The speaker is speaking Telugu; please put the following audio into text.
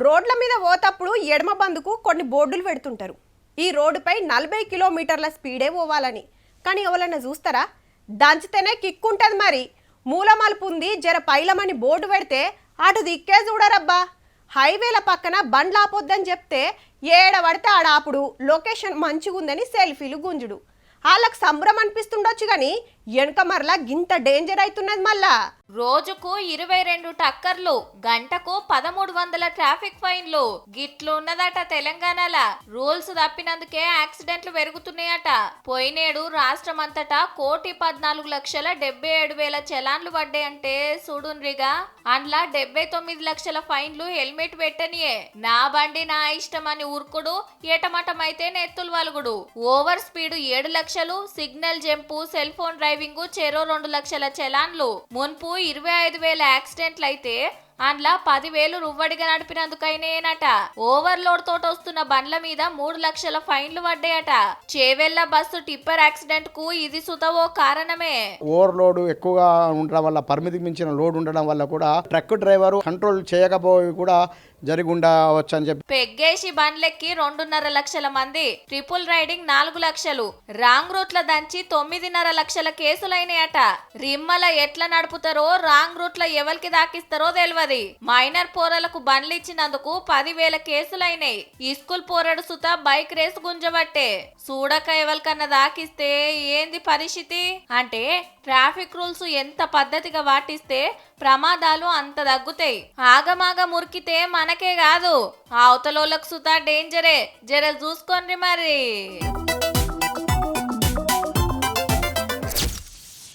రోడ్ల మీద పోతప్పుడు ఎడమ బందుకు కొన్ని బోర్డులు పెడుతుంటారు. ఈ రోడ్డుపై 40 కిలోమీటర్ల స్పీడే పోవాలని. కానీ ఎవరైనా చూస్తారా? దంచితేనే కిక్కుంటది. మరి మూల మలుపు ఉంది జర పైలమని బోర్డు పెడితే అటు దిక్కే చూడరబ్బా. హైవేల పక్కన బండ్లు ఆపొద్దని చెప్తే ఏడ పడితే ఆడ ఆపుడు, లొకేషన్ మంచిగుందని సెల్ఫీలు గుంజుడు. వాళ్ళకి సంబరం అనిపిస్తుండొచ్చు కానీ వెనక మరలా గింత డేంజర్ అవుతున్నది. మళ్ళా రోజుకు 22 టక్కర్లు, గంటకు 1300 ట్రాఫిక్ ఫైన్లు గిట్లున్నదట తెలంగాణల. రూల్స్ తప్పినందుకే యాక్సిడెంట్లు పెరుగుతున్నాయట. పోయినేడు రాష్ట్రమంతటా 1,14,77,000 చలాన్లు పడ్డాయంటే చూడుండ్రిగా. అందులో 79 లక్షల ఫైన్లు హెల్మెట్ పెట్టనియే. నా బండి నా ఇష్టం అని ఉరుకుడు, ఏటమటమైతే నెత్తులు వలుగుడు. ఓవర్ స్పీడ్ 7 లక్షలు, signal jump, cell phone driving చెరో 2 లక్షల చలాన్లు. మున్పు 25,000 యాక్సిడెంట్లు అయితే అందులో 10,000 రువ్వడిగా నడిపినందుకైనేనట. ఓవర్లోడ్ తోటి వస్తున్న బండ్ల మీద 3 లక్షల ఫైన్లు పడ్డాయట. చేవెళ్ల బస్సు టిప్పర్ యాక్సిడెంట్ కు ఇది సుతవో కారణమే. ఓవర్లోడ్ ఎక్కువగా ఉండడం వల్ల, పరిమితికి మించిన లోడ్ ఉండడం వల్ల కూడా ట్రక్ డ్రైవర్ కంట్రోల్ చేయకపోయి కూడా జరిగి ఉండవచ్చు అని చెప్పి పెగ్గేసి బండ్లెక్కి 2.5 లక్షల మంది, ట్రిపుల్ రైడింగ్ 4 లక్షలు, రాంగ్ రూట్ల దంచి 9.5 లక్షల కేసులైనాయట. రిమ్మల ఎట్లా నడుపుతారో, రాంగ్ రూట్ల ఎవరికి దాకిస్తారో తెలియదు. మైనర్ పోరలకు బండ్లు ఇచ్చినందుకు 10,000 కేసులైనాయి. ఈ స్కూల్ పోరడు సుత బైక్ రేస్ గుంజబట్టే. చూడక ఎవరికన్నా దాకిస్తే ఏంది పరిస్థితి అంటే, ట్రాఫిక్ రూల్స్ ఎంత పద్ధతిగా పాటిస్తే ప్రమాదాలు అంత తగ్గుతాయి. ఆగమాగ మురికితే మనకే కాదు, అవతలోళ్ళకు సుతా డేంజరే. జర చూసుకోండి మరి.